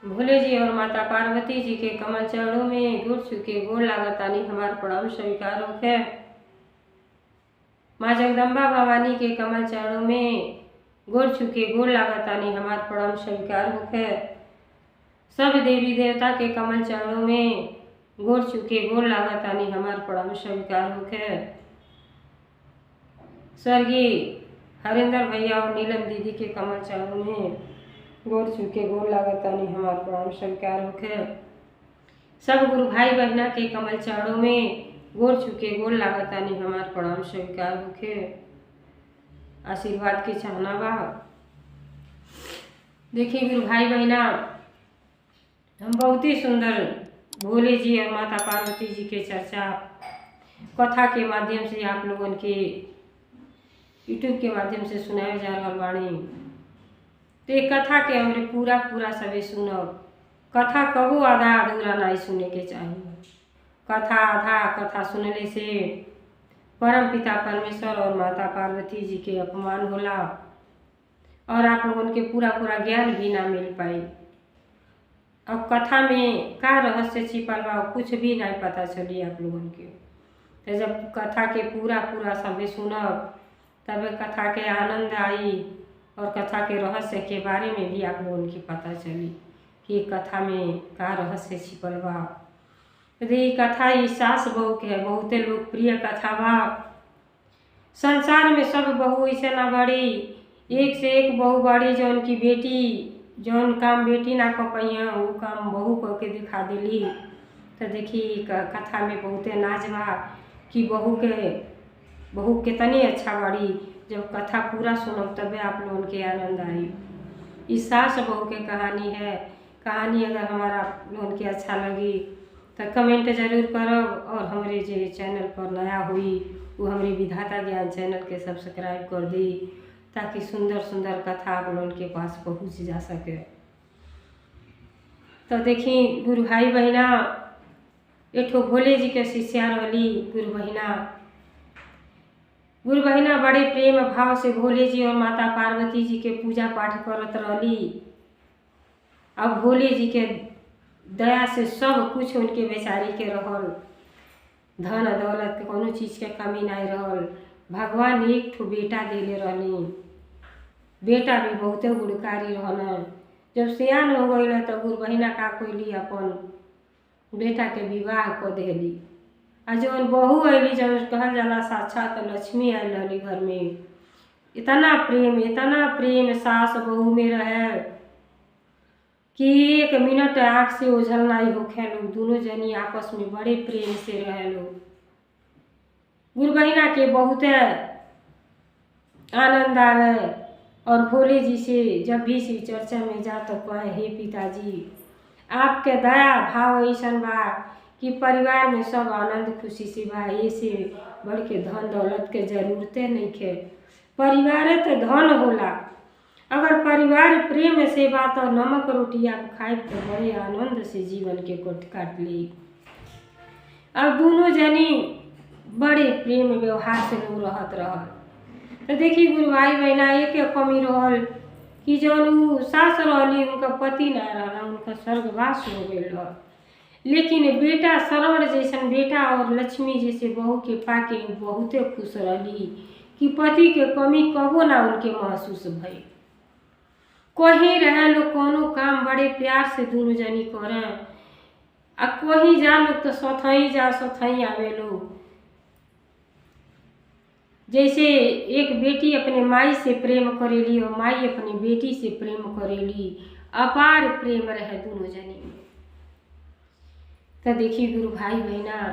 भोले जी और माता पार्वती जी के कमल चरणों में घुट चुके गोड़ लागतानी हमार प्रणाम स्वीकार होखे। माँ जगदम्बा भवानी के कमल चरणों में गोड़ चुके गोड़ लागतानी हमार प्रणाम स्वीकार होखे। सब देवी देवता के कमल चरणों में गोड़ चुके गोड़ लागतानी हमार प्रणाम स्वीकार होखे। स्वर्गीय हरिंदर भैया और नीलम दीदी के कमल चरणों में गोड़ चुके गोड़ लागतानी हमार प्रणाम स्वीकार होखे। सब गुरु भाई बहना के कमल चरणों में गोड़ चुके गोड़ लागतानी हमार प्रणाम स्वीकार होखे। आशीर्वाद की चाहना बा। देखिए गुरु भाई बहना, हम बहुत ही सुंदर भोले जी और माता पार्वती जी के चर्चा कथा के माध्यम से आप लोगों के यूट्यूब के माध्यम से सुनाए जा रहा बाणी। तो एक कथा के हमरे पूरा सभी सुनब। कथा कबो आधा अधूरा नहीं सुने के चाहिए। कथा आधा कथा सुनने से परम पिता परमेश्वर और माता पार्वती जी के अपमान होला और आप लोगों के पूरा ज्ञान भी ना मिल पाई। अब कथा में का रहस्य छिपल बा कुछ भी नहीं पता चली आप लोगों के। तो जब कथा के पूरा सभी सुनब तब कथा के आनंद आई और कथा के रहस्य के बारे में भी आप लोगों की पता चली कि कथा में का रहस्य छिपल बा। ये कथा ये सास बहू के है, बहुत लोकप्रिय कथा बा। संसार में सब बहू ऐसे ना बड़ी, एक से एक बहू बड़ी जौन की बेटी जौन काम बेटी ना कर पाई वो काम बहू करके दिखा दिली। तो देखी कथा में बहुते नाज बा कि बहू कितनी अच्छा बड़ी। जब कथा पूरा सुनब तबे आप लोगों के आनंद आई। इस सास बहू के कहानी है। कहानी अगर हमारा आप लोगों के अच्छा लगी तो कमेंट जरूर करब और हमारे जो चैनल पर नया हुई वो हमारे विधाता ज्ञान चैनल के सब्सक्राइब कर दी ताकि सुंदर कथा आप लोगों के पास पहुंच जा सके। तो देखी गुरु भाई बहना, एक भोले जी के शिष्या रही गुरु बहिना बड़े प्रेम भाव से भोले जी और माता पार्वती जी के पूजा पाठ करत रही। अब भोले जी के दया से सब कुछ उनके बेचारी के रहल, धन दौलत के कोनो चीज़ के कमी नहीं रहल। भगवान एक ठो बेटा देले रहनी। बेटा भी बहुते गुणकारी रहना। जब सियान हो गई तो गुरु बहिना का कोई अपन बेटा के विवाह कर देली। आ जौन बहू अली जब कहल जाला साक्षात लक्ष्मी आयल रही घर में। इतना प्रेम सास बहू में रहे कि एक मिनट आँख से ओझल नहीं होखे लोग। दोनों जनी आपस में बड़े प्रेम से रहे लोग। गुरु बहिना के बहुत आनंद आवे और भोले जी से जब भी शिव चर्चा में जा तो कहे हे पिताजी आपके दया भाव ऐसन बा कि परिवार में सब आनंद खुशी से बा। ऐसे बढ़ के धन दौलत के जरूरतें नहीं खे। परिवार तो धन होला। अगर परिवार प्रेम से बात और नमक रोटी आप खाए तो बड़े आनंद से जीवन के काट ली। अब दोनों जनी बड़े प्रेम व्यवहार से लोग रहत रहल। तो देखिए गुरु भाई बहना एक कमी रहल कि जौन सास रहली उनका पति ना रहला, उनका स्वर्गवास हो गई। लेकिन बेटा श्रवण जैसन बेटा और लक्ष्मी जैसे बहू के पाके बहुते खुश रही कि पति के कमी कबो ना उनके महसूस भई। कहीं रहे लोग कोनो काम बड़े प्यार से दोनों जनी करें आ कहीं जा लोग तो सथई आवे लोग। जैसे एक बेटी अपने माई से प्रेम करेली और माई अपनी बेटी से प्रेम करेली, अपार प्रेम रहे दोनों जनी में। तो देखिए गुरु भाई बहना,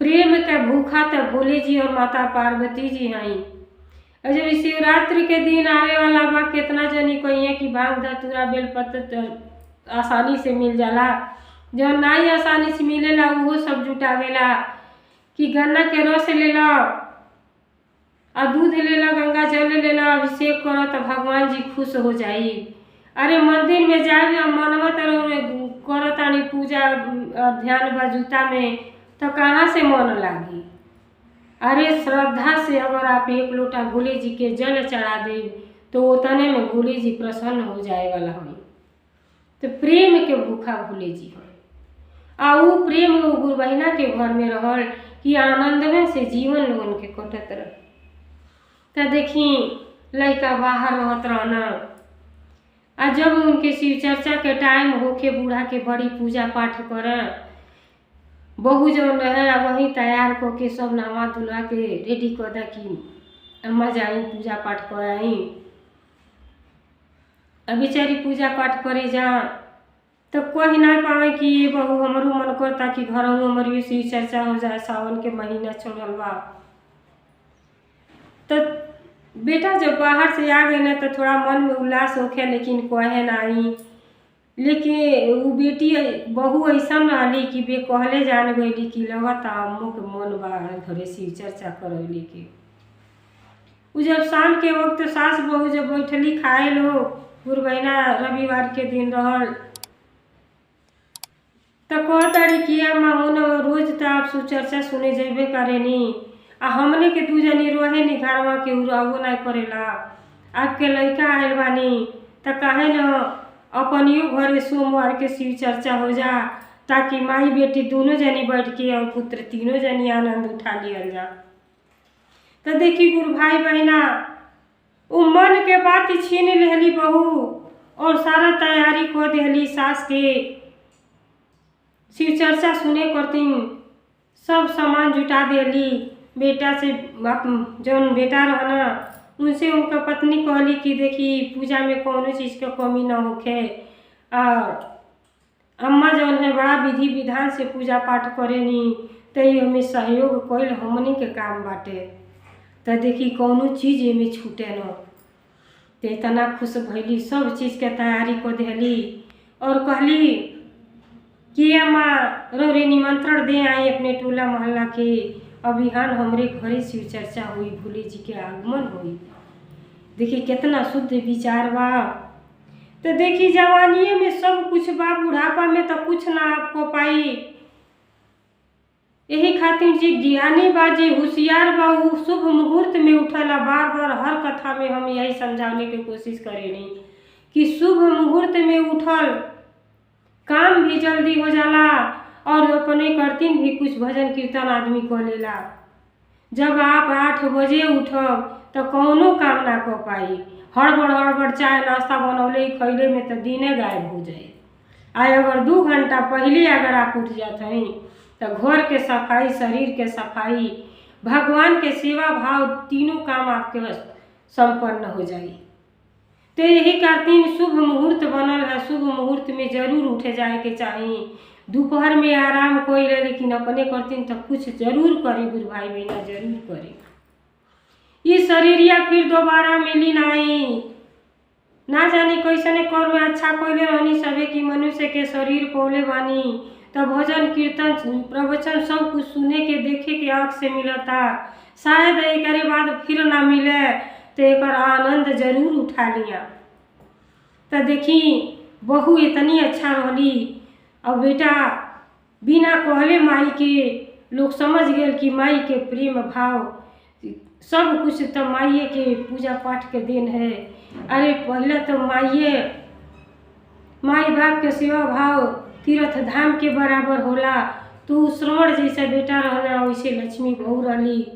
प्रेम का भूखा तो भोले जी और माता पार्वती जी हैं। और जब शिवरात्रि के दिन आवे वाला बा कितना जनी कहिए कि भांग धतूरा बेलपत्र आसानी से मिल जाला। जब नहीं आसानी से मिलेला वो सब जुटावेला कि गन्ना के रस ले लो और दूध ले लो, गंगा जल ले लो, अभिषेक करो तो भगवान जी खुश हो जाई। अरे मंदिर में जाए और मनवा करो तानी पूजा ध्यान बजूता में तो कहाँ से मन लागी। अरे श्रद्धा से अगर आप एक लोटा भोले जी के जल चढ़ा दे तो उतने में भोले जी प्रसन्न हो जाए वाला हो। तो प्रेम के के भूखा भूले जी हो। आ ऊ प्रेम उ गुरु बहिना के घर में रहल कि आनंद में से जीवन लोगन के कटत रह। तो देखी लड़का बाहर रहत रहना, आ जब उनके शिव चर्चा के टाइम होके बूढ़ा के बड़ी पूजा पाठ करें, बहू जौन रहे वही तैयार करके सब नहा धुला के रेडी कर दा कि अम्मा जाई पूजा पाठ कर आई। अब बेचारी पूजा पाठ करे जा तो कही ना पावे कि ये बहू हमारो मन करता कि घर हमारी शिव चर्चा हो जाए, सावन के महीना चढ़ल बा। तो बेटा जब बाहर से आ गए ना तो थोड़ा मन में उल्लास होखे, लेकिन कहे नहीं। लेकिन वो बेटी बहू ऐसा रही कि बे कहले जान गई कि लगता अम्मू के मन बा घरे शिव चर्चा करौली के। उ जब शाम के वक्त सास बहू जब बैठली खाए लो, गुरु बहिना रविवार के दिन रहल, तो कहताड़ी कि अम्मा हो न रोज तो आप शिव चर्चा सुने जेबे करेनी, आ हमने के दू जनी रोहे नी घरवा के उड़ावो नहीं करेला। आपके लड़का आयल बानी तो काहे न अपनियो घरे सोमवार के शिव चर्चा हो जा, ताकि माई बेटी दोनों जनी बैठ के और पुत्र तीनों जनी आनंद उठा लिया जा। तो देखी गुरु भाई बहना उ मन के बात छीन लेहली बहू और सारा तैयारी को देहली सास के शिव चर्चा सुने करती, सब सामान जुटा देली। बेटा से जौन बेटा रहना उनसे उनका पत्नी कहली कि देखी पूजा में कोनो चीज़ का कमी ना होखे, और अम्मा जौन है बड़ा विधि विधान से पूजा पाठ करेनी, तो हमें सहयोग कइल हमनी के काम बाटे। तो देखी कोनो चीज़ में छूटे न। तो इतना खुश भैली, सब चीज़ के तैयारी को देली और कहली कि अम्मा रोरे निमंत्रण दे आई अपने टोला मोहल्ला के, अभियान हमरे घरे शिव चर्चा हुई, भोले जी के आगमन हुई। देखी कितना शुद्ध विचार बा। तो देखी जवानी में सब कुछ बा, बुढ़ापा में तो कुछ ना आपको पाई। यही खातिर जी ज्ञानी बा, जी होशियार बा, वो शुभ मुहूर्त में उठला। बार बार हर कथा में हम यही समझाने की कोशिश करेनी कि शुभ मुहूर्त में उठल काम भी जल्दी हो जाला, और अपने करतीन भी कुछ भजन कीर्तन आदमी कर लेला। जब आप 8 बजे उठब तो कौनो काम ना कर पाई। हड़बड़ चाय नाश्ता बनौले खैले में तो दिने गायब हो जाए। अगर 2 घंटा पहले अगर आप उठ जाते हैं तो घर के सफाई, शरीर के सफाई, भगवान के सेवा भाव, तीनों काम आपके संपन्न हो जाए। तो यही करतीन शुभ मुहूर्त बनल है, शुभ मुहूर्त में जरूर उठे जाए के चाहिए। दोपहर में आराम कोई ले, लेकिन अपने करतीन तो कुछ जरूर करी गुरु भाई बहना, जरूर करी। ये शरीरिया फिर दोबारा मिली नहीं। ना जानी कैसने कर्म में अच्छा कोयले रहनी सबे की मनुष्य के शरीर पौले बानी, तो भजन कीर्तन प्रवचन सब कुछ सुने के देखे के आँख से मिलता। शायद एक बाद फिर ना मिले तो एक आनंद जरूर उठा लिया। तो देखी बहू इतनी अच्छा रहली, और बेटा बिना कहले माई के लोग समझ गए कि माई के प्रेम भाव सब कुछ तो माइये के पूजा पाठ के दिन है। अरे पहले तो माई बाप के सेवा भाव तीर्थ धाम के बराबर होला। तो श्रवण जैसा बेटा रहना वैसे लक्ष्मी बहू रहली।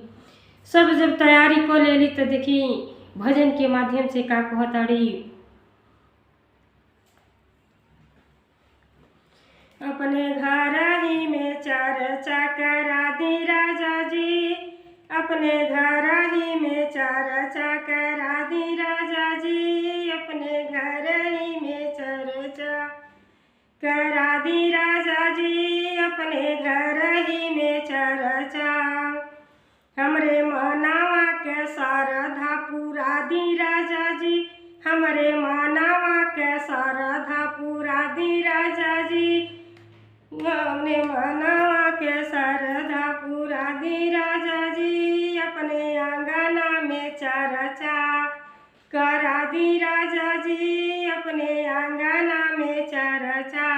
सब जब तैयारी कर लेली तो देखी भजन के माध्यम से का कहताड़ी, अपने घर ही में चर्चा करा दी राजा जी, अपने घर ही में चर्चा करा दी राजा जी, अपने घर ही में चर्चा करा दी राजा जी, अपने घर ही में चर्चा। हमरे मनावा के शारदा पूरा दी राजा जी, हमरे मनावा के शारदा पूरा दी राजा जी, अपने मनावा के शारदा पूरा दी राजा जी, अपने आंगना में चर्चा करा दी राजा जी, अपने आंगना में चर्चा।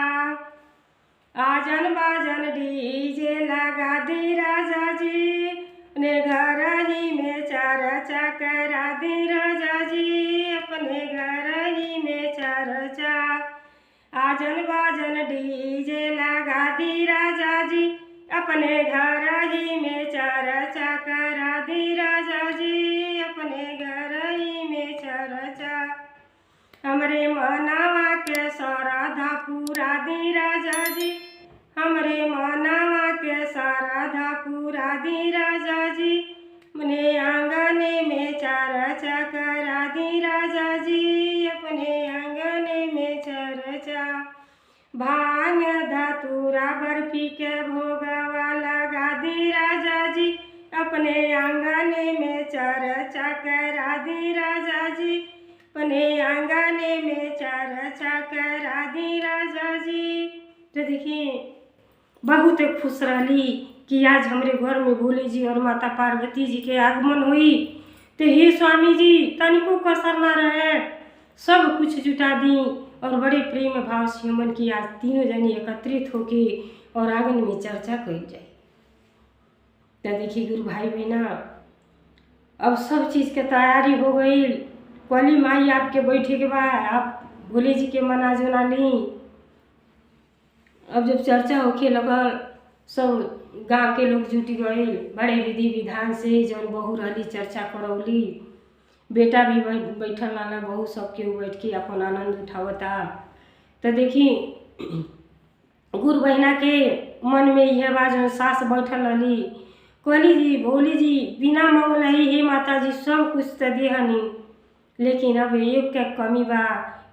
आजन बाजन डीजे लगा दी राजा जी, अपने घर ही में चर्चा करा दी राजा जी, अपने घर ही में चर्चा। आजन बाजन डीजे लगा दी राजा जी, अपने घर ही में चर्चा करा दी राजा जी, अपने घर ही में चर्चा। हमरे मनवा के श्रद्धा पूरा दी राजा जी, हमरे मनवा के श्रद्धा पूरा दी राजा जी, अपने आंगने में चर्चा करा दी राजा जी, अपने आंगने में चर्चा। भांग धतूरा बर्फी के भोगवा लगा दी राजा जी, अपने आंगने में चर्चा करा दी राजा जी, अपने आंगने में चर्चा करा दी राजा जी। तो देखिए बहुत खुश रही कि आज हमारे घर में भोले जी और माता पार्वती जी के आगमन हुई। तो हे स्वामी जी तनिको कसर न रहे, सब कुछ जुटा दी और बड़े प्रेम भाव से हमन की आज तीनों जनी एकत्रित होके और आंगन में चर्चा करी जाए। तो देखिए गुरु भाई बहना अब सब चीज़ के तैयारी हो गई। कली माई आपके बैठे के बाद आप भोले जी के मना जुना ली। अब जब चर्चा होके लगल सब गांव के लोग जुट गए, बड़े विधि विधान से जौन बहू रही चर्चा करौली, बेटा भी बैठल रहना, बहू सबके बैठ के अपन आनंद उठावता। तो देखी गुरु बहिना के मन में यह बात जौन सास बैठल रही, कहली जी भोले जी बिना मांगल ही हे माता जी सब कुछ तो दे हनी, लेकिन अब एक क्या कमी बा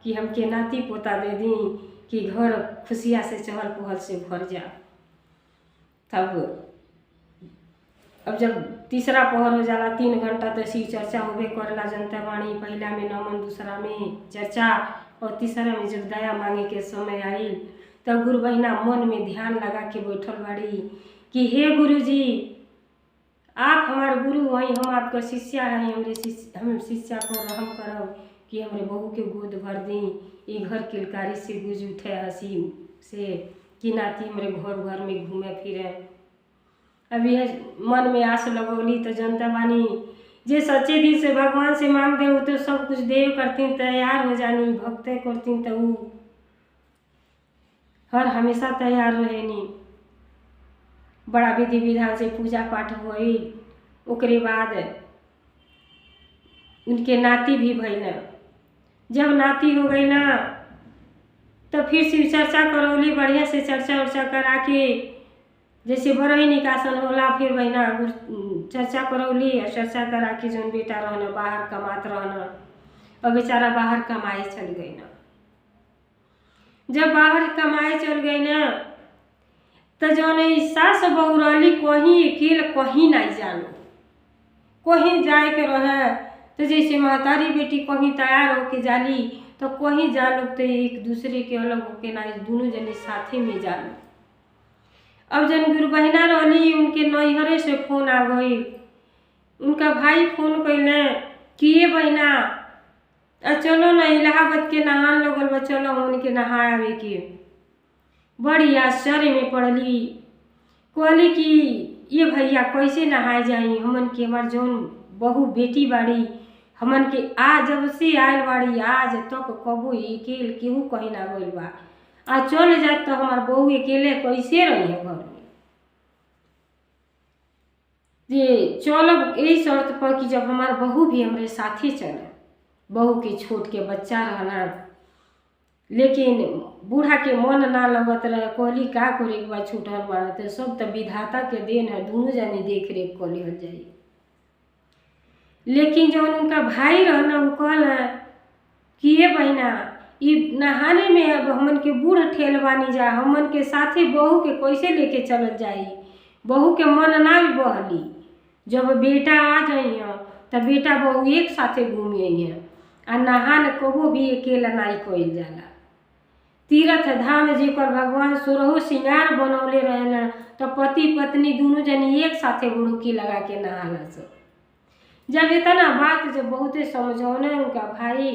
कि हमके नाती पोता दे दी कि घर खुशिया से चहल पहल से भर जा। तब अब जब तीसरा पहर हो जाला 3 घंटा तो शिव चर्चा होबे करला। जनता वाणी पहला में नमन, दूसरा में चर्चा और तीसरा में जब दया मांगे के समय आई तब गुरु बहिना मन में ध्यान लगा के बैठल बाड़ी कि हे गुरु जी आप हमारे गुरु हैं, हम आपका शिष्या हैं, हम शिष्या को रहम करब कि हमरे बहू के गोद भर दी। ये घर किलकारी से गुज उठे हंसी से कि नाती हमरे घर में घूमे फिरे। अब यह मन में आस लगौली तो जनता बानी जे सच्चे दिल से भगवान से मांग दे तो सब कुछ देव करती तैयार हो जानी, भक्ते करती तो वो हर हमेशा तैयार रहेनी। बड़ा विधि विधान से पूजा पाठ हुई। ओकरे बाद उनके नाती भी भइल। जब नाती हो गई ना तो फिर शिव चर्चा करौली, बढ़िया से चर्चा उर्चा करा के जैसे बरही निकासन होला फिर बहिना चर्चा करौली और चर्चा करा के जौन बेटा रहना बाहर कमात रहना, और बेचारा बाहर कमाए चल गई ना। जब बाहर कमाए चल गई ना तो जौन सास बहू रहली कहीं अकेले कहीं नहीं जानो, कहीं जाए के रहे तो जैसे महतारी बेटी कहीं तैयार होके जाली तो कहीं जानो तो एक दूसरे के अलग होके ना, दोनों जने साथे में जानो। अब जन गुरु बहिना रहली उनके नैहरे से फोन आ गई, उनका भाई फोन कैले कि ये बहिना चलो ना इलाहाबाद के नहान लगल बा, चलो उनके नहा आवे के। बड़ी आश्चर्य में पड़ली, कहली कि ये भैया कैसे नहाए जाई, हमन के हमार जौन बहू बेटी बाड़ी हमन के आज जब से आयल बाड़ी आज तक कबो अकेले केहू कहीं ना गइल बा, आज चल जाए तो हमार बहू अकेले कैसे रही है घर में। ये चलब यही शर्त पर कि जब हमार बहू भी हमारे साथी चले। बहू के छोट के बच्चा रहना, लेकिन बूढ़ा के मन ना लगत रहे। कहली का करे के बाद छूटल बड़ा तो सब तो विधाता के देन है, दोनों जाने देख रेख कर लिहल जाई। लेकिन जब उनका भाई रहना वो कहला कि ये बहिना ये नहाने में अब हमन के बूढ़ ठेल बानी जा, हमन के साथे बहू के कैसे लेके चलल जाई, बहू के मन ना भी बहली। जब बेटा आ जाइए तब बेटा बहू एक साथे घूमिए आ नहान कबो भी अकेला नहीं कइल जाला। तीर्थ धाम जेकर भगवान 16 श्रृंगार बनौले रहेला तो पति पत्नी दोनों जनी एक साथे बुड़की लगा के नहाला सब। जब इतना बात जब बहुते समझौने उनका भाई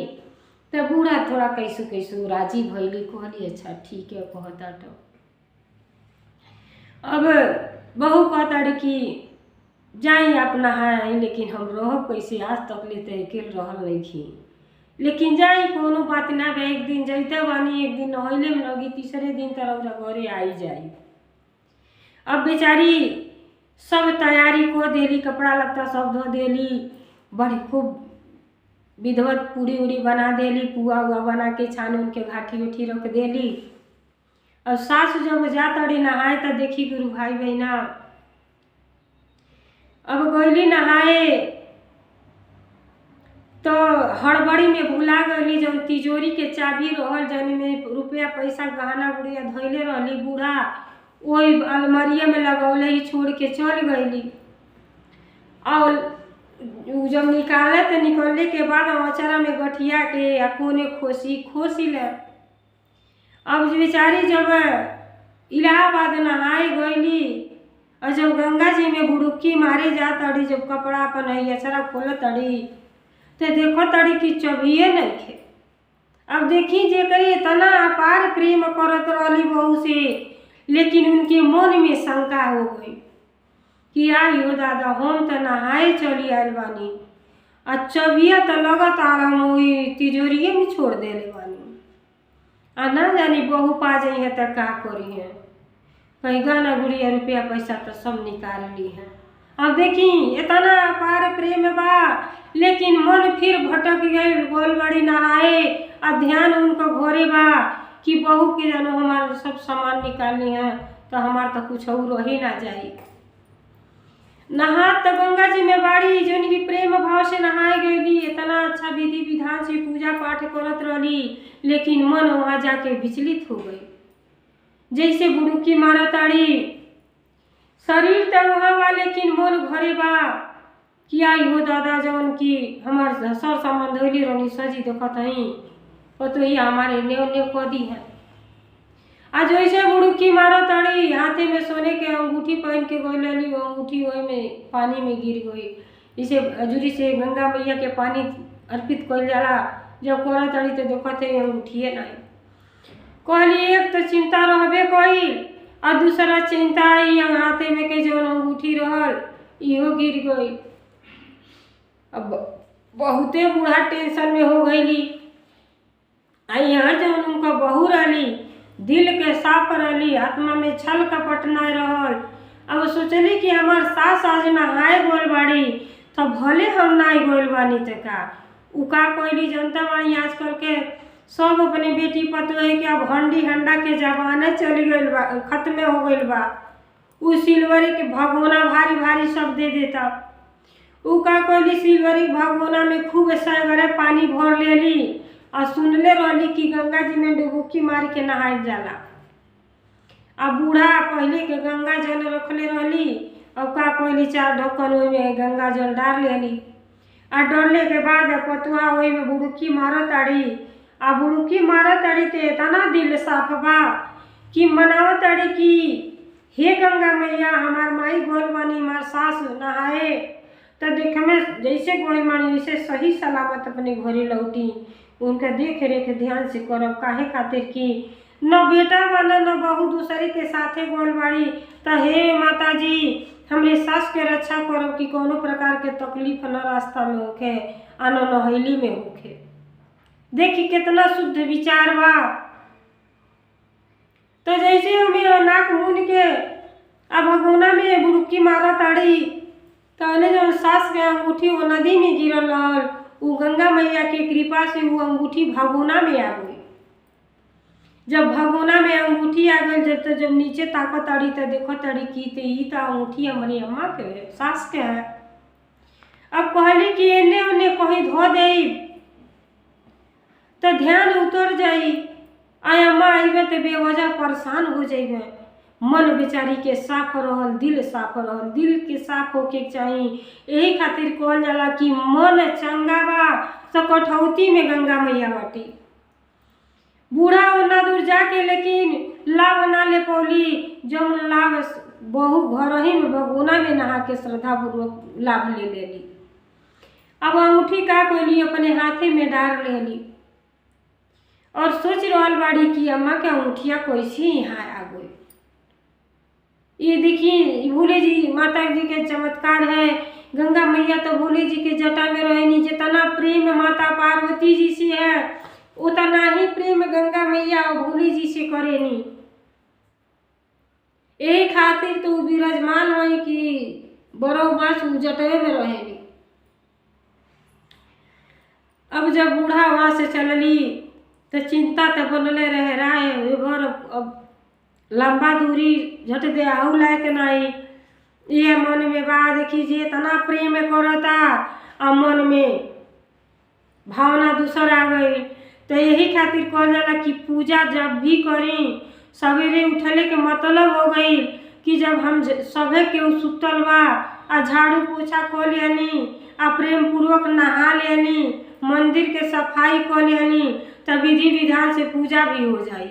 तो बूढ़ा थोड़ा कैसू राजी भइली, कहली अच्छा ठीक है कहता। तो अब बहू कहता कि जाई आप नहाए, लेकिन हम रहब कैसे, आज तक लेते अकेले रहल नहीं। लेकिन जाई कोनो बात ना बे, एक दिन जैते बानी, एक दिन नहैले में लगी, तीसरे दिन तरह घरे आई जाई। अब बेचारी सब तैयारी को देली, कपड़ा लत्ता सब धो देली, बड़ी खूब विधवत पूरी उड़ी बना देली, पुआ हुआ बना के छान उनके घाटी उठी रख देली। और सास जब जा तड़ी नहाए तो देखी गुरु भाई बहना, अब गईली नहाए तो हड़बड़ी में भुला गईली जौन तिजोरी के चाबी रहल, जौन में रुपया पैसा गहना गुड़िया धैले रहली, बूढ़ा वही अलमारिया में लगौले ही छोड़ के चल गईली। और जब निकाले तो निकलने के बाद अचरा में गठिया के या कोने खोसी ले। अब बेचारी जब इलाहाबाद नहाए गईली और जब गंगा जी में बुड़ुक्की मारे जा तड़ी, जब कपड़ा अपन अचरा खोल तड़ी तो देखो तड़ी कि चबिए नहीं थे। अब देखी जेकर इतना अपार प्रेम करत रहली बहू से, लेकिन उनके मन में शंका हो गई कि आइयो दादा हम तो नहाए चली आयल बानी, और चबिया तो लगत आराम वही तिजोरिए में छोड़ देले बानी, आ ना जानी बहू पा जाइ है तो का करी है, कहीं गहना गुड़िया रुपया पैसा तो सब निकाल ली है। अब देखी इतना अपार प्रेम बा, लेकिन मन फिर भटक गई, गोल बड़ी नहाए और ध्यान उनका घोरे बा कि बहू के जानो हमारे सब सामान निकालनी है, तो हमार तो कुछ और रही ना जाए। नहा तो गंगा जी में बाड़ी, जो की प्रेम भाव से नहाए गई, इतना अच्छा विधि विधान से पूजा पाठ करत रही, लेकिन मन वहाँ जाके विचलित हो गई, जैसे बुड़ुकी मारा ताड़ी। शरीर तो वहाँ बा, लेकिन मन घरे बा कि आई हो दादा जौन की हमार सर सामान धोली रही सजी देखत हई, तो ही हमारे नेव को दी है। आज जैसे बुड़ुकी मारो ताड़ी, हाथे में सोने के अंगूठी पहन के गई लली, वो अंगूठी वही में पानी में गिर गई। इसे अजूरी से गंगा मैया के पानी अर्पित कल जाला, जब करा ताड़ी तो देखत है अंगूठिए नहीं। कहली एक तो चिंता रहबे कई, और दूसरा चिंता आई हाथे में के जौन अंगूठी रहल इहो गिर गई। अब बहुते बूढ़ा टेंशन में हो गईली। आई हर जौन उनका बहू रही, दिल के साफ रही, आत्मा में छल कपट न रहल। अब सोचली कि हमार सास आज नहाए गोल बाड़ी, तो भले हम ना गोल बानी तो का कोई जनता बाड़ी आजकल के सब अपने बेटी पतोह के अब हंडी हंडा के जमाना चली गई बा, खत्म हो गई बा। उ सिल्वरी के भगोना भारी भारी सब दे देता, उ का कोई सिल्वरी भगोना में खूब सगरे पानी भर लेली, और सुनले रहली कि गंगा जी में डुबुकी मार के नहाए जाला। अब बूढ़ा पहले के गंगा जल रखले रहली, अब का कोई 4 ढक्कन ओहि में गंगा जल डाल लेली, और डरले के बाद पतुआ ओहि में बुड़ुकी मारत ताड़ी। आ बुड़ुकी मारत ताड़ी तो इतना दिल साफ बा कि मनावत ताड़ी कि हे गंगा मैया हमार माई गोल बानी, हमार सास नहाए तो देख में जैसे गोल मानी वैसे सही सलामत अपने घरे लौटी। उनका देख रेख ध्यान से करब, काहे खातिर कि न बेटा बना न बहू दूसरे के साथे गोल बाड़ी, तो हे माता जी हमरे सास के रक्षा करब कि कोनो प्रकार के तकलीफ न रास्ता में होखे, आ न नहैली में होखे। देखी कितना शुद्ध विचार बा। तो जैसे हमें नाक मुन के अब भगोना में बुड़ुकी मारा ताड़ी, तो जो सास के अंगूठी वो नदी में गिरल रहल, वो गंगा मैया के कृपा से वो अंगूठी भगोना में आ गई। जब भगोना में अंगूठी आ गई, जब नीचे ताकत ताड़ी तो देखो ताड़ी की तो अंगूठी हमारी अम्मा के है, सास के है। अब कहली कि एने ओने कहीं धो दे तो ध्यान उतर जाई, आय अम्मा आइबे तो बेवजह परेशान हो जाइबे। मन बेचारी के साफ रहल, दिल साफ रहल, दिल के साफ होके चाहिए। यही खातिर कहल जाला कि मन चंगा बा तो कठौती में गंगा मैया बाटी। बूढ़ा ओना दूर जाके लेकिन लाभ ना ले पौली, जौन लाभ बहु घर ही में भगोना में नहा के श्रद्धा पूर्वक लाभ ले लेली। अब अंगूठी का कोली अपने हाथे में डाल लेली और सोच रहल बाड़ी कि अम्मा के अंगूठिया कैसे यहाँ आ गई। ये देखिए भोले जी माता जी के चमत्कार है गंगा मैया तो भोले जी के जटा में रहेनी। जितना प्रेम माता पार्वती जी से है उतना ही प्रेम गंगा मैया और भोले जी से करेनी। यही खातिर तो विराजमान है कि बरोबर जटे में रहेनी। अब जब बूढ़ा वहां से चलली तो चिंता तो बनले रहे राय अब लंबा दूरी झट दे आहू लायक नहीं। ये मन में बात देखी जे इतना प्रेम करता और मन में भावना दूसर आ गई। तो यही खातिर कहल जाला कि पूजा जब भी करी सवेरे उठले के मतलब हो गई कि जब हम सभे के सुतल बा आ झाड़ू पोछा कर लेनी आ प्रेम पूर्वक नहा लेनी मंदिर के सफाई कर लेनी तब विधि विधान से पूजा भी हो जाई।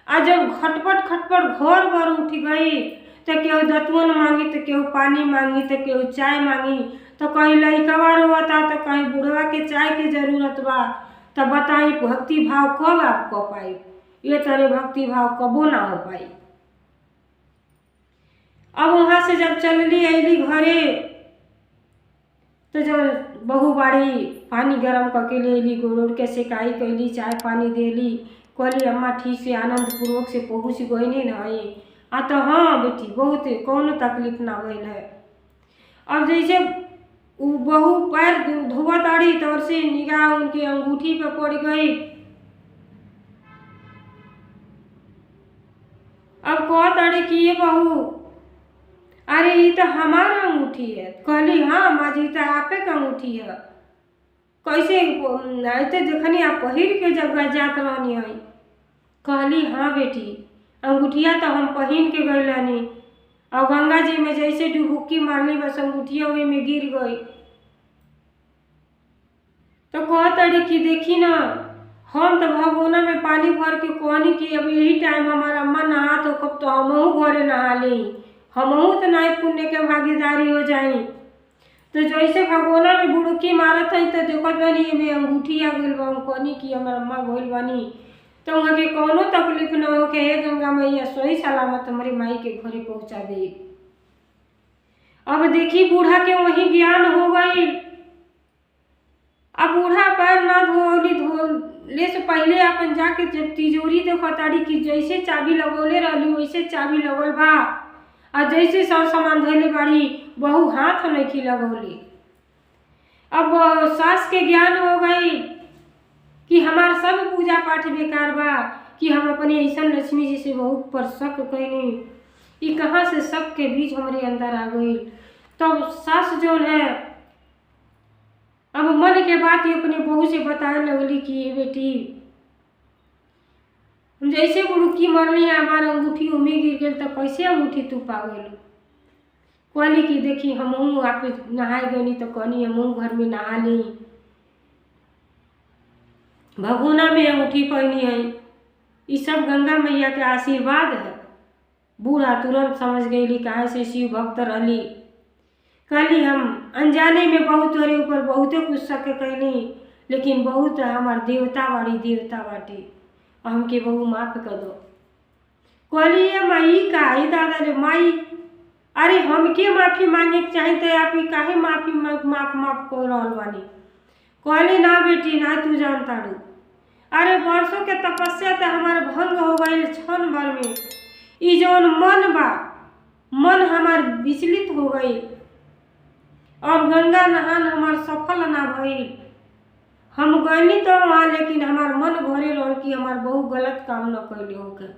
आ जब खटपट घर भर उठ गई तो केहू दतवन मांगी तो केहू पानी मांगी तो केहू चाय मांगी तो कहीं लइकवा रोता तो कहीं बुढ़वा के चाय के जरूरत बा। तब बताई भक्ति भाव कब आप कह पाई? ये तरह भक्ति भाव कबो ना हो पाई। अब वहां से जब चलली अली घरे तो जब बहू बाड़ी पानी गरम करके ले ली गोड़ के सेकाई कैली चाय पानी देली कहली अम्मा ठीक से आनंद पूर्वक से पहुँच गई नहीं ना तो हाँ बेटी बहुत कौन तकलीफ ना भइल है। अब जैसे वो बहू पैर धोवा ताड़ी तो से निगाह उनके अंगूठी पे पड़ गई। अब कह ताड़ी कि ये बहू अरे ये तो हमारा अंगूठी है। कहली हाँ माँ जी तो आपे का अंगूठी है। कैसे ऐसे देखनी आप पहिर के जगह जात रहनी है। कहली हाँ बेटी अंगूठिया तो हम पहन के गई रहनी और गंगा जी में जैसे डुबुक्की मारनी बस अंगूठिया वही में गिर गई। तो कहतड़ी कि देखी ना हम तो भगोना में पानी भर के कहनी कि अब यही टाइम हमारा अम्मा नहा तो कब तो हमहू घरे नहा ली हमहू तो नहीं पुण्य के भागीदारी हो जाई। तो जैसे भगोना में बुड़की मारत है तो देखत बानी में अंगूठी आ गई बा कहनी कि हमारा अम्मा भइल बानी तो वहाँ के कौनो तकलीफ न हो के हे गंगा मैया सही सलामत हमारी माई के घरे पहुँचा दे। अब देखी बूढ़ा के वही ज्ञान हो गई। अब बूढ़ा पैर ना धोले से पहले अपन जाके जब तिजोरी देखताड़ी कि जैसे चाबी लगौले रहली वैसे चाबी लगल बा और जैसे सब सामान धोले बाड़ी बहू हाथ नहीं लगौले। अब सास के ज्ञान हो गई कि हमार सब पूजा पाठ बेकार बा कि हम अपने ऐसा लक्ष्मी जी से बहुत पर शक कैनी ये कहाँ से शक के बीच हमारे अंदर आ गई। तब सास जो है अब मन के बात ही अपने बहू से बताने लगली कि ये बेटी हम जैसे बुड़की मरली है हमारे अंगूठी उमे गिर गई तो कैसे अंगूठी तू पा गई। कहली कि देखी हमहू आप नहाए गई तो कहनी हमहू घर में नहा ली भगोना में अंगूठी पहनी है। ये सब गंगा मैया के आशीर्वाद है। बूढ़ा तुरंत समझ गई कहाँ से शिव भक्त रही। कहली हम अनजाने में बहुत तोरे ऊपर बहुते कुछ शक कैली लेकिन बहुत हमार देवता बाड़ी देवता बाटी हमके बहु माफ कर दो। कहली ये माई का ही दादा रे माई अरे हमके माफी मांगे के चाहिए तो आप काहे माफी माफ कर रहल बानी। कहली ना बेटी ना तू जानता रू अरे वर्षों के तपस्या तो हमारे भंग हो गई क्षण भर में। ई जौन मन बा मन हमार विचलित हो गई और गंगा नहान हमार सफल ना भइल। हम गईनी तो वहाँ लेकिन हमार मन घरे रह कि हमार बहु गलत काम न कैले होकर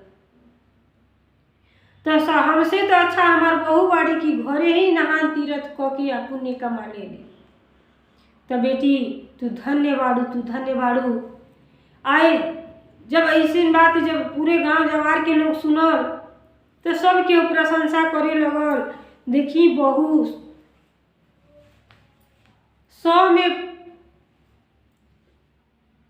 तो हमसे तो अच्छा हमार बहू बाड़ी की घरे ही नहान तीरथ क के पुण्य कमा ले। तो बेटी तू धन्य बाड़ू आए। जब ऐसी बात जब पूरे गांव जवार के लोग सुनल तो सबके प्रशंसा करे लगल। देखी बहू 100 में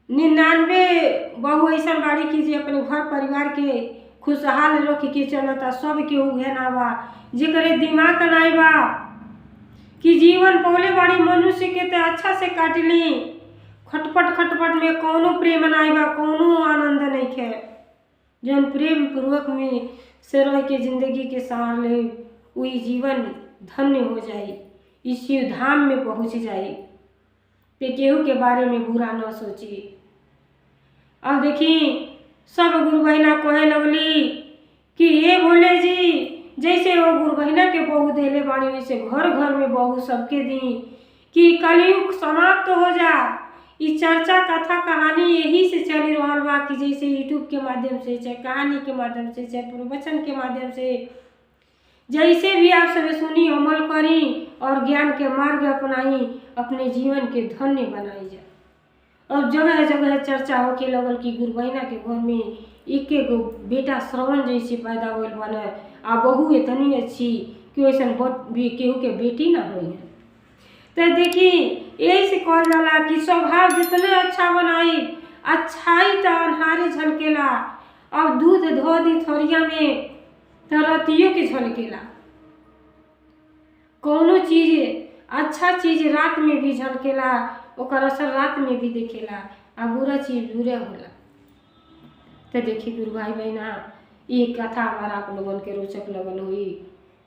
99 बहू ऐसा बाड़ी की जे अपने घर परिवार के खुशहाल रख के चलता सब के उहे ना बा जेकरे दिमाग नहीं बा कि जीवन पौले बाड़ी मनुष्य के तो अच्छा से काटली खटपट में कौनो प्रेम नहीं बा कौनो आनंद नहीं खे। जब प्रेम पूर्वक में से रह के जिंदगी के सहार ले वही जीवन धन्य हो जाए। इस शिव धाम में पहुँच जाई। ते केहू के बारे में बुरा न सोची। अब देखी सब गुरु बहिना कहे लगली कि ये भोले जी, जैसे वो गुरु बहिना के बहू देले बाणी वैसे घर घर में बहू सबके दी कि कलयुग समाप्त हो जा। इस चर्चा कथा कहानी यही से चली रहल बा कि जैसे यूट्यूब के माध्यम से, चाहे कहानी के माध्यम से, चाहे प्रवचन के माध्यम से, जैसे भी आप सब सुनी अमल करी और ज्ञान के मार्ग अपनाई, अपने जीवन के धन्य बनाई जा। और जगह जगह चर्चा होके लगल कि गुरु बहिना के घर में एक गो बेटा श्रवण जैसे पैदा होल बने, आ बहू इतनी अच्छी कि वैसे भी केहू के बेटी ना हुई है। तो देखी यही से कहल जाला कि स्वभाव जितने अच्छा बनाई, अच्छाई तो अन्हारे झलकेला। अब दूध धो दी थरिया में तो रतियों के झलकेला। कोनो चीज अच्छा चीज रात में भी झलकेला, ओकर असर रात में भी देखेला, आ बुरा चीज बुरे होला। तो देखी गुरु भाई बहना, ये कथा हमारा आप लोगन के रोचक लगल हुई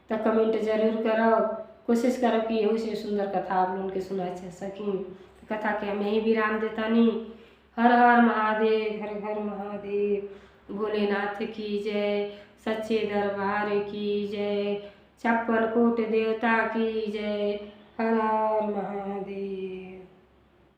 तो कमेंट जरूर करो। कोशिश करो कि यही से सुंदर कथा आप लोगन के सुना सकी। कथा के हमें ही विराम देतानी। हर हर महादेव, हर हर महादेव। भोलेनाथ की जय, सच्चे दरबार की जय, 56 कोट देवता की जय। हर हर महादेव।